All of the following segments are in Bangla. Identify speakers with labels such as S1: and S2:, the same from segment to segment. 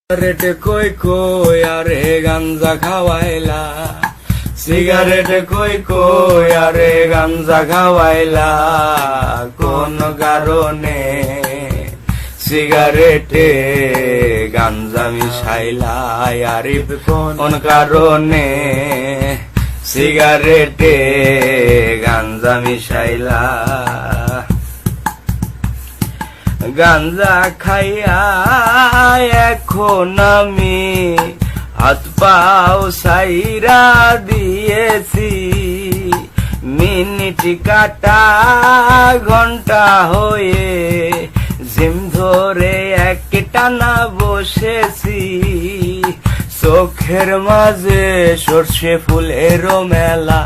S1: সিগারেট কই কই আরে গাঞ্জা খাওয়াইলা, সিগারেট কই কই আরে গাঞ্জা খাওয়াইলা, কোন কারণে সিগারেটে গাঞ্জা মিশাইলা, আরিফ কোন কারণে সিগারেটে গাঞ্জা মিশাইলা। গাঞ্জা খাইয়া এখন আমি হাত পাও সাইরা দিয়েছি, মিনিট কাটা ঘন্টা হয়ে জিম ধরে এক টানা বসেছি, চোখের মাঝে সর্ষে ফুলেরও মেলা,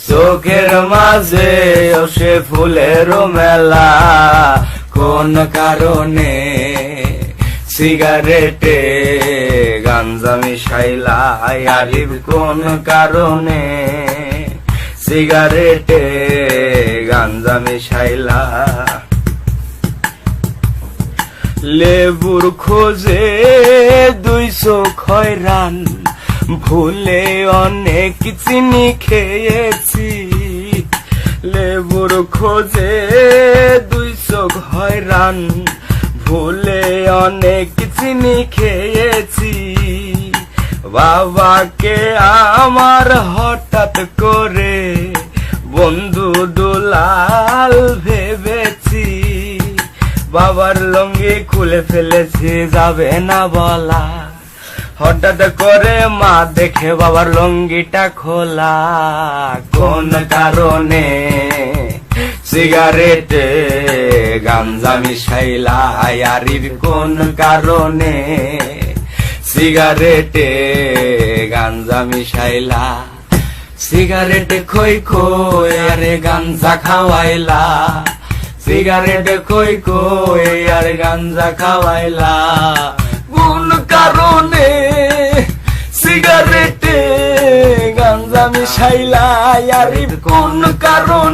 S1: চোখের মাঝে সর্ষে ফুলেরও মেলা, কোন কারণে সিগারেটে গাঞ্জা মিশাইলা, আরিফ কোন কারণে সিগারেটে গাঞ্জা মিশাইলা। লেবুর খোঁজে 200 খয়রান, ভুলে অনেক চিনি খেয়েছি, লেবুর খোঁজে 200 খয়রান, ভুলে অনেক চিনি খেয়েছি, বাবাকে আমার হঠাৎ করে বন্ধু দুলাল ভেবেছি, বাবার লুঙ্গি খুলে ফেলেছি যাবে না বলা, হঠাৎ করে মা দেখে বাবার লুঙ্গিটা খোলা, কোন কারণে সিগারেটে গাঞ্জা মিশাইলা, আরিফ কোন কারণে সিগারেটে গাঞ্জা মিশাইলা। সিগারেট কই কই আরে গাঞ্জা খাওয়াইলা, সিগারেট কই কই আরে গাঞ্জা খাওয়াইলা, কোন কারণে সিগারেটে গাঞ্জা মিশাইলা, আরিফ কোন কারণে।